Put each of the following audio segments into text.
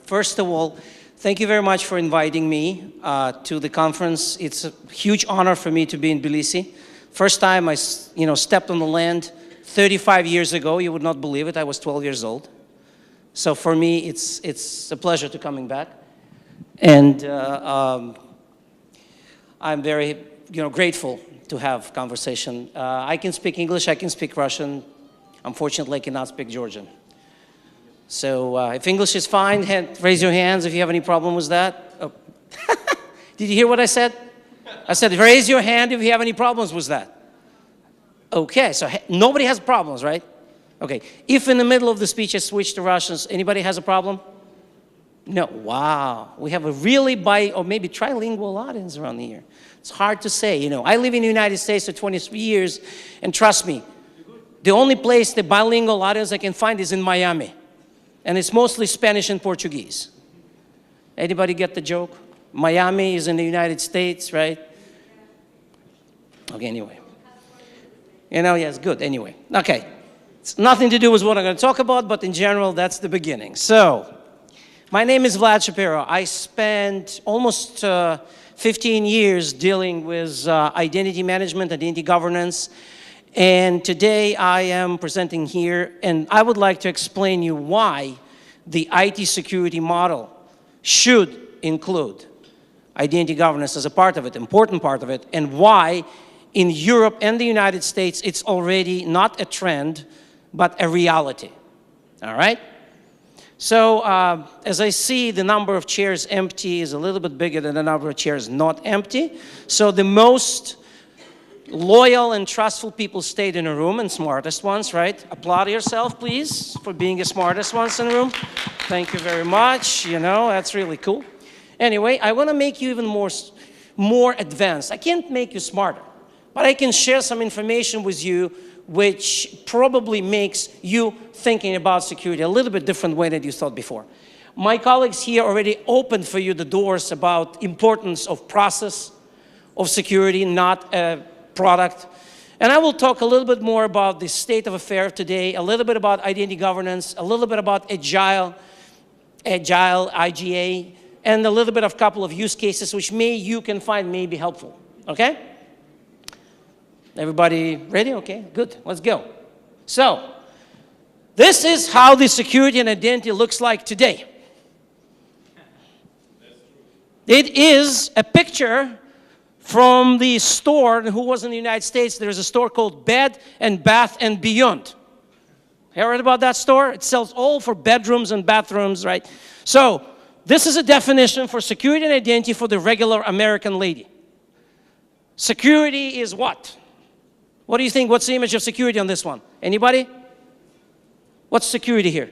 First of all, thank you very much for inviting me to the conference. It's a huge honor for me to be in Tbilisi. First time I stepped on the land 35 years ago. You would not believe it. I was 12 years old. So for me, it's a pleasure to coming back. And I'm very grateful to have conversation. I can speak English, I can speak Russian. Unfortunately, I cannot speak Georgian. So if English is fine, raise your hands if you have any problem with that. Oh. Did you hear what I said? I said, raise your hand if you have any problems with that. Okay, so nobody has problems, right? Okay, if in the middle of the speech I switch to Russians, anybody has a problem? No, wow. We have a really or maybe trilingual audience around here. It's hard to say, I live in the United States for 23 years, and trust me, the only place the bilingual audience I can find is in Miami. And it's mostly Spanish and Portuguese. Anybody get the joke? Miami is in the United States, right? Okay, anyway. Yes, good, anyway. Okay, it's nothing to do with what I'm going to talk about, but in general, that's the beginning. So, my name is Vlad Shapiro. I spent almost 15 years dealing with identity management, identity governance. And today I am presenting here, and I would like to explain you why the IT security model should include identity governance as a part of it, important part of it, and why in Europe and the United States it's already not a trend, but a reality. All right? So as I see the number of chairs empty is a little bit bigger than the number of chairs not empty. So the most loyal and trustful people stayed in a room, and smartest ones, right? Applaud yourself, please, for being the smartest ones in the room. Thank you very much. That's really cool. Anyway, I want to make you even more advanced. I can't make you smarter, but I can share some information with you which probably makes you thinking about security a little bit different way than you thought before. My colleagues here already opened for you the doors about importance of process of security, not a product. And I will talk a little bit more about the state of affairs today, a little bit about identity governance, a little bit about agile, IGA, and a little bit of a couple of use cases which you can find may be helpful. Okay? Everybody ready? Okay, good. Let's go. So, this is how the security and identity looks like today. It is a picture from the store. Who was in the United States? There's a store called Bed and Bath and Beyond. You heard about that store? It sells all for bedrooms and bathrooms, right? So this is a definition for security and identity for the regular American lady. Security is what? What do you think? What's the image of security on this one? Anybody? What's security here?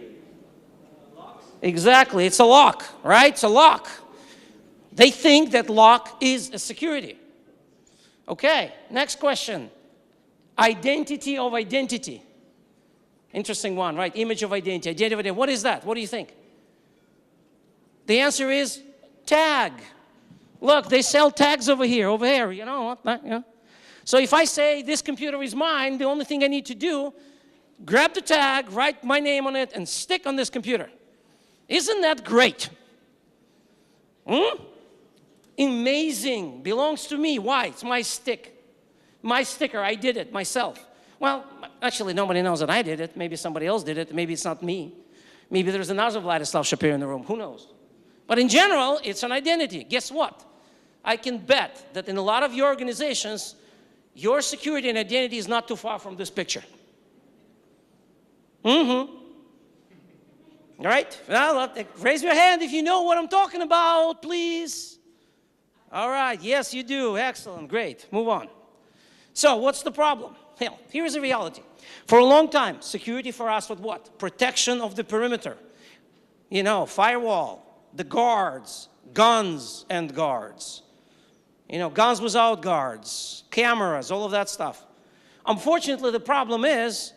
Locks. Exactly, it's a lock, right? It's a lock. They think that lock is a security. Okay, next question. Identity of identity. Interesting one, right? Image of identity, identity of identity. What is that? What do you think? The answer is tag. Look, they sell tags over here, So if I say this computer is mine, the only thing I need to do, grab the tag, write my name on it, and stick on this computer. Isn't that great? Amazing, belongs to me. Why? It's my stick. My sticker, I did it myself. Well, actually, nobody knows that I did it. Maybe somebody else did it. Maybe it's not me. Maybe there's another Vladislav Shapiro in the room. Who knows? But in general, it's an identity. Guess what? I can bet that in a lot of your organizations, your security and identity is not too far from this picture. All right? Well, raise your hand if you know what I'm talking about, please. All right, yes, you do. Excellent, great. Move on. So what's the problem? Hell, here's the reality. For a long time, security for us was what? Protection of the perimeter. Firewall, the guards, guns and guards. Guns without guards, cameras, all of that stuff. Unfortunately, the problem is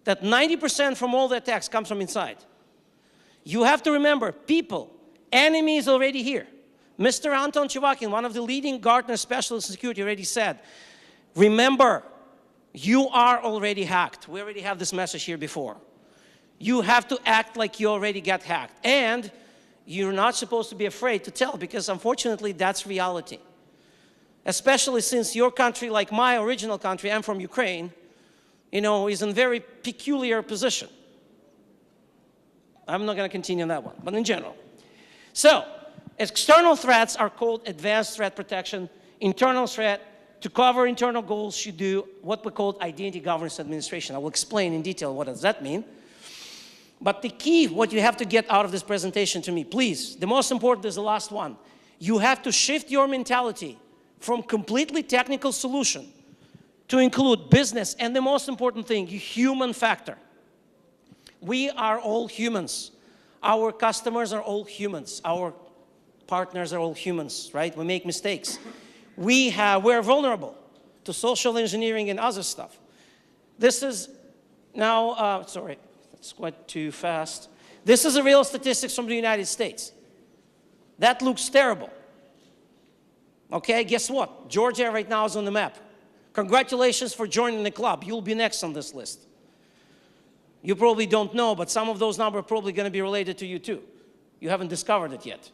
that 90% from all the attacks comes from inside. You have to remember, people, enemy is already here. Mr. Anton Chivakin, one of the leading Gartner specialists in security, already said, remember, you are already hacked. We already have this message here before. You have to act like you already got hacked. And you're not supposed to be afraid to tell, because unfortunately that's reality. Especially since your country, like my original country, I'm from Ukraine, you know, is in a very peculiar position. I'm not going to continue on that one, but in general. So, external threats are called advanced threat protection. Internal threat, to cover internal goals, should do what we call identity governance administration. I will explain in detail what does that mean. But the key, what you have to get out of this presentation to me, please, the most important is the last one. You have to shift your mentality from completely technical solution to include business, and the most important thing, human factor. We are all humans. Our customers are all humans. Our partners are all humans, right? We make mistakes. We're vulnerable to social engineering and other stuff. This is now, sorry, that's quite too fast. This is a real statistics from the United States. That looks terrible. Okay, guess what? Georgia right now is on the map. Congratulations for joining the club. You'll be next on this list. You probably don't know, but some of those numbers are probably going to be related to you too. You haven't discovered it yet,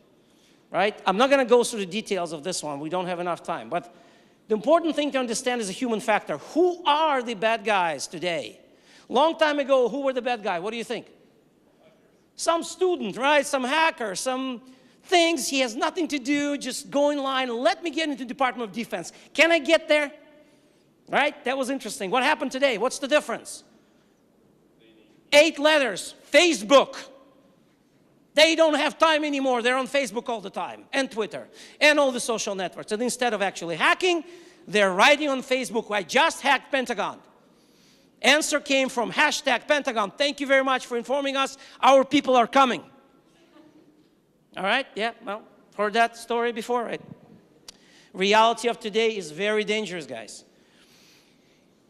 right? I'm not going to go through the details of this one. We don't have enough time. But the important thing to understand is the human factor. Who are the bad guys today? Long time ago, who were the bad guys? What do you think? Some student, right? Some hacker, some things he has nothing to do, just go in line, let me get into the Department of Defense. Can I get there? Right? That was interesting. What happened today? What's the difference? 8 letters. Facebook. They don't have time anymore. They're on Facebook all the time, and Twitter, and all the social networks. And instead of actually hacking, they're writing on Facebook, I just hacked Pentagon. Answer came from #Pentagon. Thank you very much for informing us. Our people are coming. All right? Yeah, well, heard that story before, right? Reality of today is very dangerous, guys.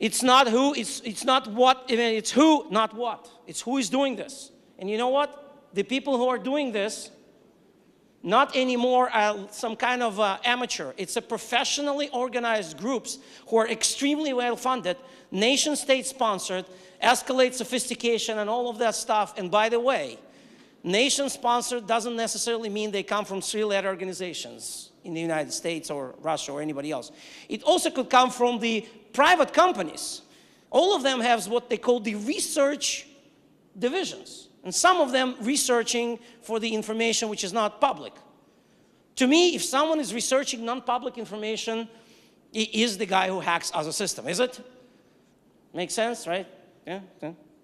It's not who, it's not what, it's who, not what. It's who is doing this. And you know what? The people who are doing this, not anymore some kind of amateur. It's a professionally organized groups who are extremely well-funded, nation-state sponsored, escalate sophistication and all of that stuff. And by the way, nation-sponsored doesn't necessarily mean they come from 3-letter organizations in the United States or Russia or anybody else. It also could come from the private companies. All of them have what they call the research divisions. And some of them researching for the information which is not public. To me, if someone is researching non-public information, he is the guy who hacks other system, is it? Makes sense, right? Yeah?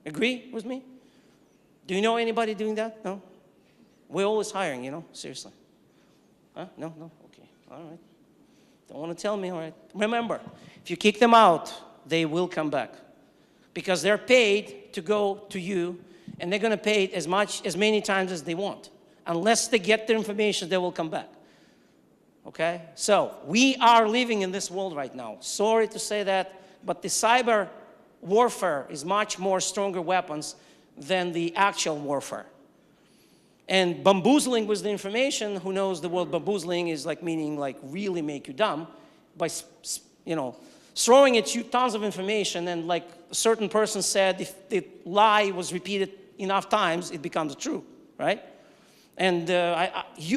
Agree with me? Do you know anybody doing that? No? We're always hiring, you know, seriously. Huh? No? No? Okay, all right. Don't want to tell me, all right. Remember, if you kick them out, they will come back. Because they're paid to go to you, and they're going to pay it as many times as they want. Unless they get their information, they will come back. Okay? So, we are living in this world right now. Sorry to say that, but the cyber warfare is much more stronger weapons than the actual warfare. And bamboozling with the information, who knows the word bamboozling is like meaning like really make you dumb, by, you know, throwing at you tons of information, and like a certain person said, if the lie was repeated enough times, it becomes true, right? And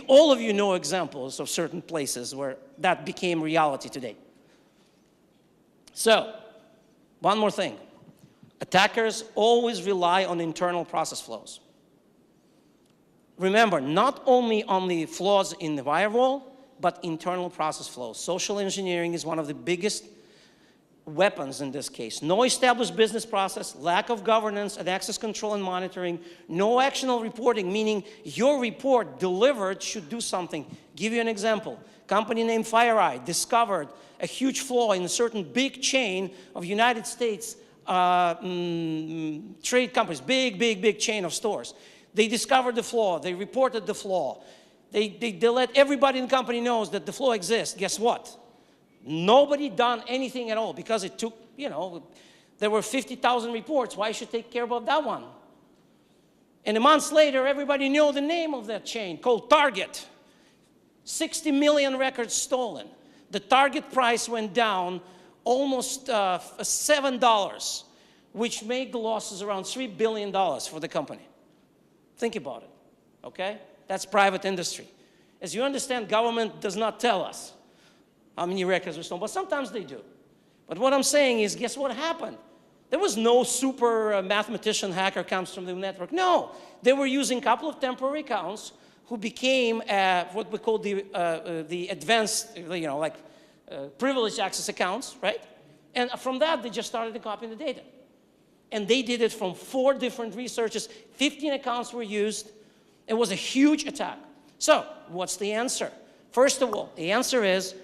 all of you know examples of certain places where that became reality today. So, one more thing. Attackers always rely on internal process flows. Remember, not only on the flaws in the firewall, but internal process flows. Social engineering is one of the biggest weapons in this case. No established business process, lack of governance and access control and monitoring, no actionable reporting, meaning your report delivered should do something. Give you an example. Company named FireEye discovered a huge flaw in a certain big chain of United States trade companies, big chain of stores. They discovered the flaw, they reported the flaw. They let everybody in the company knows that the flaw exists. Guess what? Nobody done anything at all because it took, you know, there were 50,000 reports. Why should they care about that one? And a month later, everybody knew the name of that chain called Target. 60 million records stolen. The Target price went down almost $7. which make the losses around $3 billion for the company. Think about it, okay? That's private industry. As you understand, government does not tell us how many records were stolen, but sometimes they do. But what I'm saying is, guess what happened? There was no super mathematician hacker comes from the network. No, they were using a couple of temporary accounts who became what we call the advanced, privileged access accounts, right? And from that, they just started copying the data. And they did it from 4 different researchers. 15 accounts were used. It was a huge attack. So what's the answer? First of all, the answer is,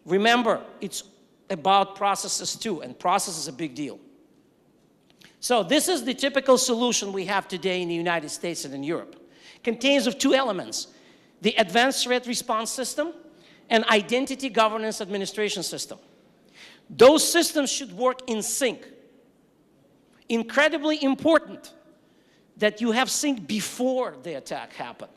remember, it's about processes too, and process is a big deal. So this is the typical solution we have today in the United States and in Europe. Contains of 2 elements, the advanced threat response system and identity governance administration system. Those systems should work in sync. Incredibly important that you have sync before the attack happened.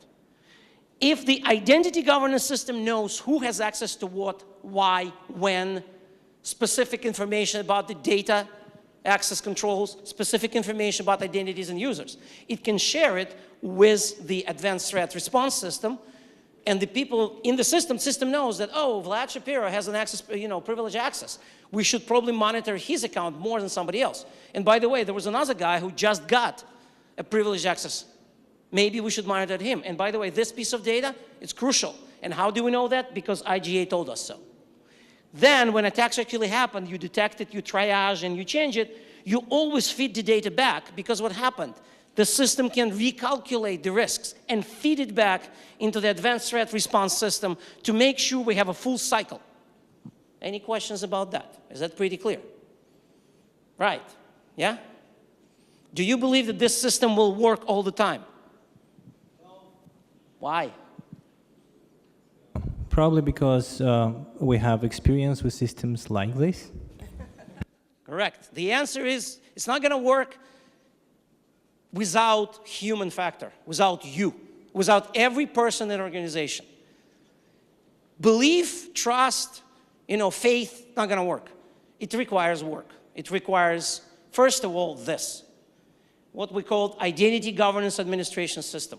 If the identity governance system knows who has access to what, why, when, specific information about the data, access controls, specific information about identities and users, it can share it with the advanced threat response system, and the people in the system knows that, oh, Vlad Shapiro has an access, privileged access. We should probably monitor his account more than somebody else. And by the way, there was another guy who just got a privileged access. Maybe we should monitor him. And by the way, this piece of data, it's crucial. And how do we know that? Because IGA told us so. Then when attacks actually happen, you detect it, you triage, and you change it, you always feed the data back, because what happened? The system can recalculate the risks and feed it back into the advanced threat response system to make sure we have a full cycle. Any questions about that? Is that pretty clear? Right, yeah? Do you believe that this system will work all the time? No. Why? Probably because we have experience with systems like this. Correct. The answer is, it's not going to work without human factor, without you, without every person in an organization. Belief, trust, faith, not going to work. It requires work. It requires, first of all, this, what we call identity governance administration system.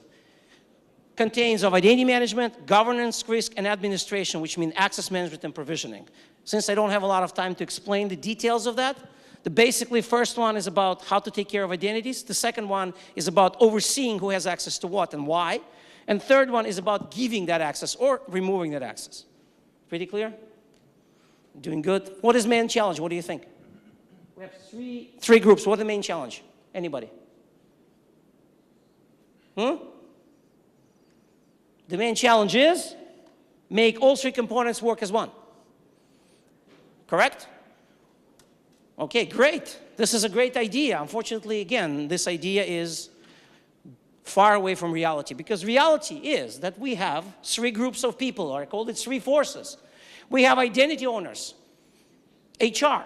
Contains of identity management, governance, risk, and administration, which mean access management and provisioning. Since I don't have a lot of time to explain the details of that, the basically first one is about how to take care of identities. The second one is about overseeing who has access to what and why. And third one is about giving that access or removing that access. Pretty clear? Doing good. What is main challenge? What do you think? We have three groups. What is the main challenge? Anybody? The main challenge is make all 3 components work as one. Correct? Okay, great. This is a great idea. Unfortunately, again, this idea is far away from reality, because reality is that we have 3 groups of people, or I call it 3 forces. We have identity owners, HR.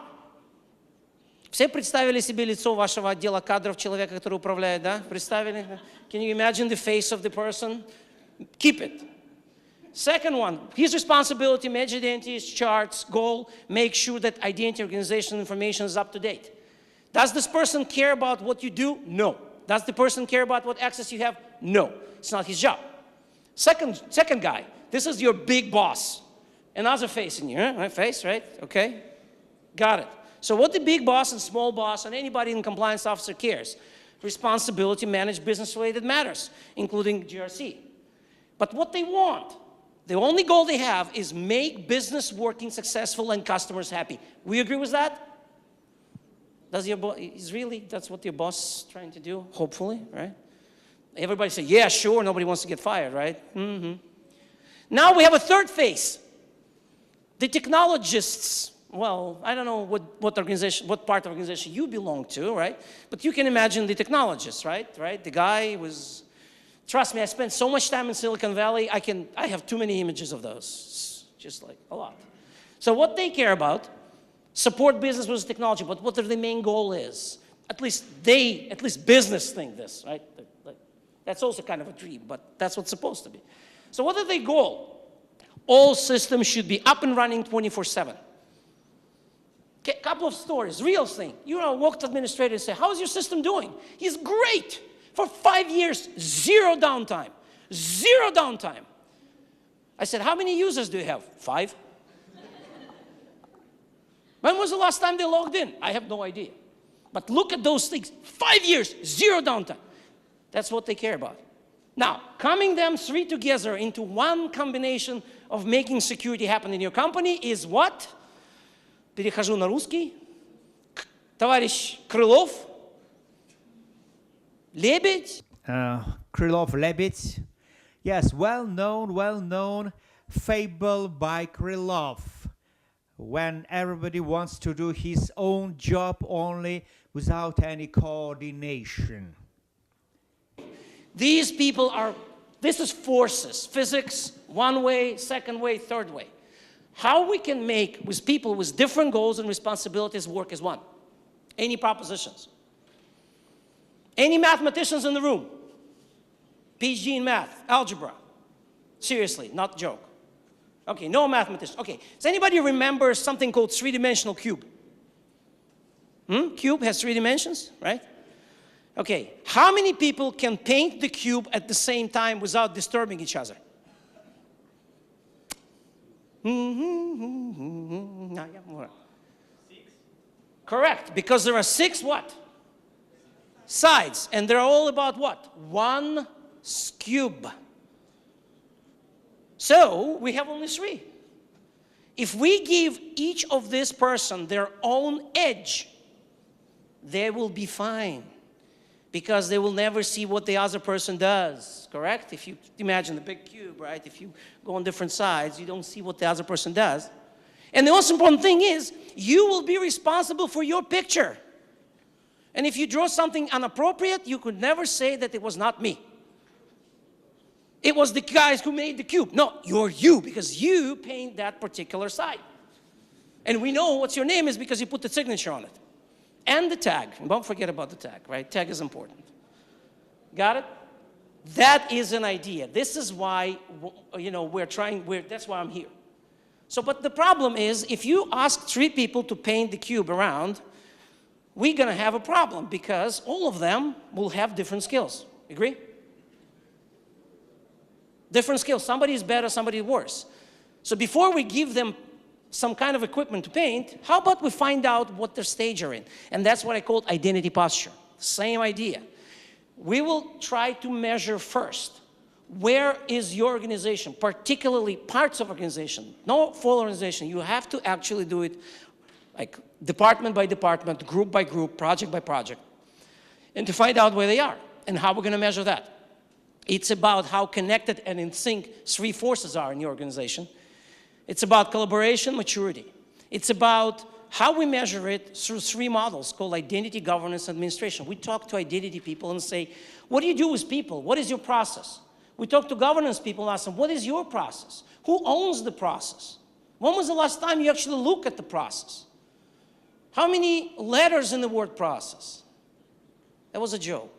Все представили себе лицо вашего отдела кадров, человека, который управляет, да? Представили? Can you imagine the face of the person? Keep it. Second one, his responsibility, manage identities, charts, goal, make sure that identity organization information is up to date. Does this person care about what you do? No. Does the person care about what access you have? No. It's not his job. Second guy, this is your big boss. Another face in here, right? Face, right? Okay. Got it. So what the big boss and small boss and anybody in compliance officer cares? Responsibility, manage business-related matters, including GRC. But what they want, the only goal they have is make business working successful and customers happy. We agree with that? Does your boss, is really, that's what your boss is trying to do? Hopefully, right? Everybody say, yeah, sure, nobody wants to get fired, right? Now we have a third phase. The technologists, well, I don't know what organization, what part of the organization you belong to, right? But you can imagine the technologists, right? The guy was, trust me, I spent so much time in Silicon Valley, I have too many images of those, just like a lot. So what they care about, support business with technology, but what their main goal is, at least business think this, right? That's also kind of a dream, but that's what's supposed to be. So what is their goal? All systems should be up and running 24/7. Couple of stories, real thing. You know, walk to administrator and say, how's your system doing? He's great. For 5 years, zero downtime. Zero downtime. I said, how many users do you have? 5. When was the last time they logged in? I have no idea. But look at those things. 5 years, zero downtime. That's what they care about. Now, coming them 3 together into one combination of making security happen in your company is what? Перехожу на русский. Товарищ Крылов. Лебедь. Krylov Lebedь. Yes, well-known fable by Krylov. When everybody wants to do his own job only without any coordination. These people are, this is forces, physics, one way, second way, third way. How we can make with people with different goals and responsibilities work as one? Any propositions? Any mathematicians in the room? PhD in math, algebra. Seriously, not joke. Okay, no mathematicians. Okay, does anybody remember something called three-dimensional cube? Cube has 3 dimensions, right? Okay, how many people can paint the cube at the same time without disturbing each other? Correct, because there are 6 what? Sides, and they're all about what? 1 cube. So we have only 3. If we give each of this person their own edge, they will be fine, because they will never see what the other person does, correct? If you imagine the big cube, right? If you go on different sides, you don't see what the other person does. And the most important thing is, you will be responsible for your picture. And if you draw something inappropriate, you could never say that it was not me. It was the guys who made the cube. No, you're you, because you paint that particular side. And we know what your name is because you put the signature on it. And the tag. Don't forget about the tag, right? Tag is important. Got it? That is an idea. This is why, you know, that's why I'm here. So, but the problem is, if you ask 3 people to paint the cube around, we're gonna have a problem, because all of them will have different skills. Agree? Different skills. Somebody is better, somebody is worse. So before we give them some kind of equipment to paint, how about we find out what their stage are in? And that's what I call identity posture. Same idea. We will try to measure first, where is your organization, particularly parts of organization, no full organization. You have to actually do it like department by department, group by group, project by project, and to find out where they are and how we're going to measure that. It's about how connected and in sync 3 forces are in your organization. It's about collaboration, maturity. It's about how we measure it through 3 models called identity, governance, administration. We talk to identity people and say, what do you do with people? What is your process? We talk to governance people and ask them, what is your process? Who owns the process? When was the last time you actually look at the process? How many letters in the word process? That was a joke.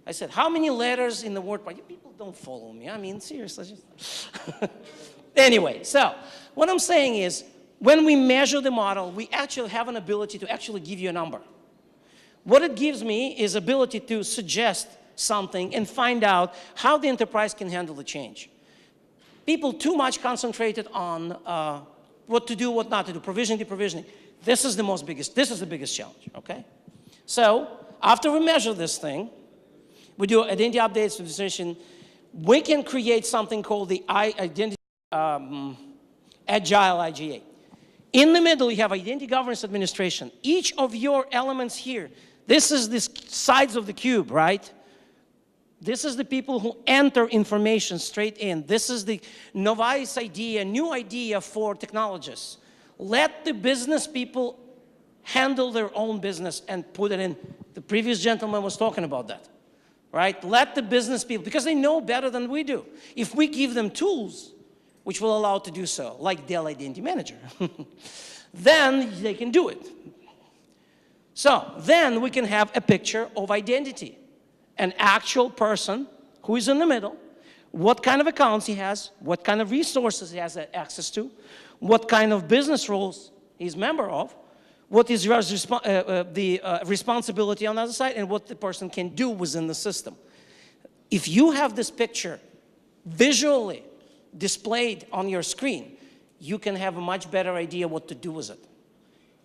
I said, how many letters in the word process? People don't follow me. I mean, seriously. Anyway, so what I'm saying is, when we measure the model, we actually have an ability to actually give you a number. What it gives me is ability to suggest something and find out how the enterprise can handle the change. People too much concentrated on what to do, what not to do, provisioning, deprovisioning. This is the biggest challenge, okay? So, after we measure this thing, we do identity updates, administration, we can create something called the identity agile IGA. In the middle, you have identity governance administration. Each of your elements here, this is the sides of the cube, right? This is the people who enter information straight in. This is the novice idea, new idea for technologists. Let the business people handle their own business and put it in. The previous gentleman was talking about that, right? Let the business people, because they know better than we do. If we give them tools, which will allow to do so, like Dell Identity Manager, then they can do it. So then we can have a picture of identity. An actual person who is in the middle, what kind of accounts he has, what kind of resources he has access to, what kind of business roles he's a member of, what is your responsibility on the other side, and what the person can do within the system. If you have this picture visually displayed on your screen, you can have a much better idea what to do with it.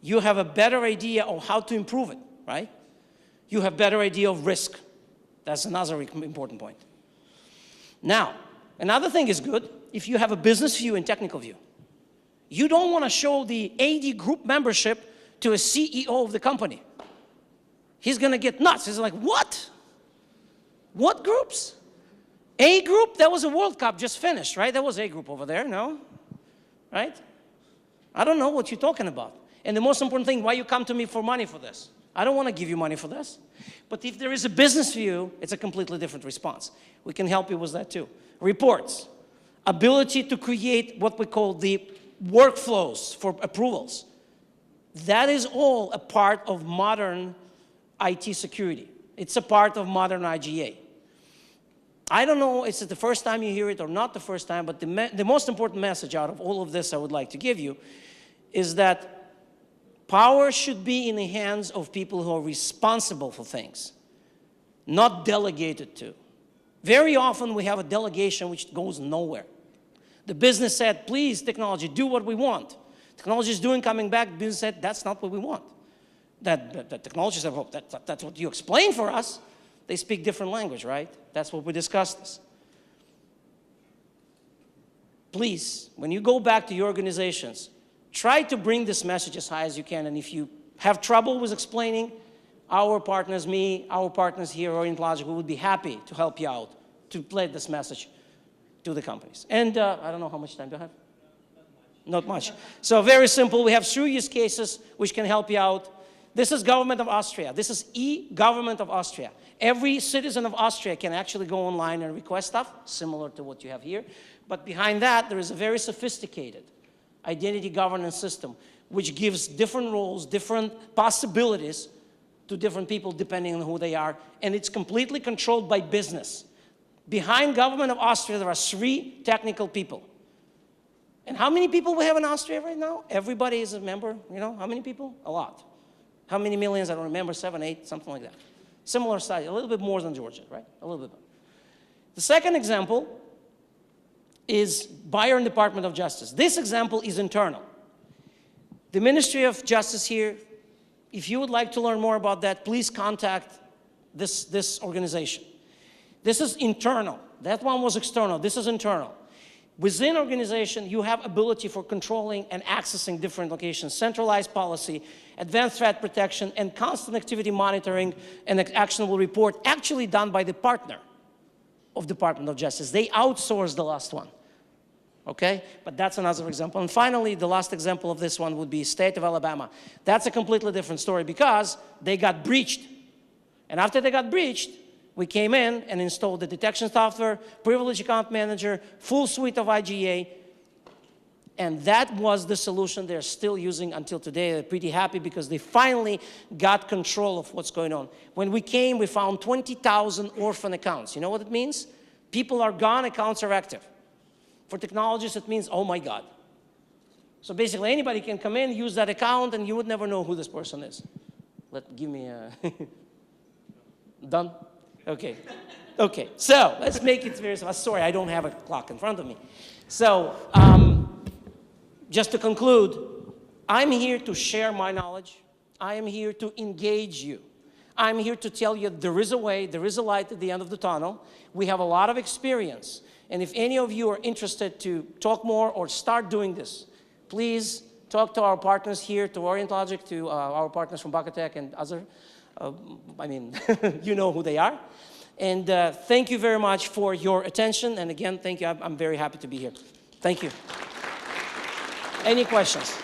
You have a better idea of how to improve it, right? You have a better idea of risk. That's another important point. Now, another thing is good if you have a business view and technical view. You don't want to show the AD group membership to a CEO of the company. He's going to get nuts. He's like, what? What groups? A group? That was a World Cup just finished, right? That was A group over there, no? Right? I don't know what you're talking about. And the most important thing, why you come to me for money for this? I don't want to give you money for this. But if there is a business view, it's a completely different response. We can help you with that too. Reports. Ability to create what we call the workflows for approvals. That is all a part of modern IT security. It's a part of modern IGA. I don't know if it's the first time you hear it or not the first time, but the most important message out of all of this I would like to give you is that power should be in the hands of people who are responsible for things, not delegated to. Very often we have a delegation which goes nowhere. The business said, please, technology, do what we want. Technology is doing, coming back, business said, that's not what we want. That technology said, well, that's what you explain for us. They speak different language, right? That's what we discussed this. Please, when you go back to your organizations, try to bring this message as high as you can. And if you have trouble with explaining, our partners, me, our partners here, Orient Logic, we would be happy to help you out, to play this message to the companies. And I don't know how much time do I have? Not much. So very simple. We have 3 use cases which can help you out. This is government of Austria. This is e-government of Austria. Every citizen of Austria can actually go online and request stuff, similar to what you have here. But behind that, there is a very sophisticated identity governance system, which gives different roles, different possibilities to different people depending on who they are. And it's completely controlled by business. Behind government of Austria, there are 3 technical people. And how many people we have in Austria right now? Everybody is a member, you know, how many people? A lot. How many millions? I don't remember, 7, 8, something like that. Similar size, a little bit more than Georgia, right? A little bit more. The second example is Bayern Department of Justice. This example is internal. The Ministry of Justice here, if you would like to learn more about that, please contact this organization. This is internal. That one was external. This is internal. Within organization, you have ability for controlling and accessing different locations, centralized policy, advanced threat protection, and constant activity monitoring and actionable report actually done by the partner of Department of Justice. They outsourced the last one, okay? But that's another example. And finally, the last example of this one would be State of Alabama. That's a completely different story because they got breached. And after they got breached, we came in and installed the detection software, privilege account manager, full suite of IGA, and that was the solution they're still using until today. They're pretty happy because they finally got control of what's going on. When we came, we found 20,000 orphan accounts. You know what it means? People are gone, accounts are active. For technologists, it means, oh my God. So basically, anybody can come in, use that account, and you would never know who this person is. Give me a... Done? Okay. Okay, so let's make it very simple. Sorry, I don't have a clock in front of me. So, just to conclude, I'm here to share my knowledge. I am here to engage you. I'm here to tell you there is a way, there is a light at the end of the tunnel. We have a lot of experience. And if any of you are interested to talk more or start doing this, please talk to our partners here, to Orient Logic, to our partners from Bakatech and other. You know who they are. And thank you very much for your attention. And again, thank you. I'm very happy to be here. Thank you. Any questions?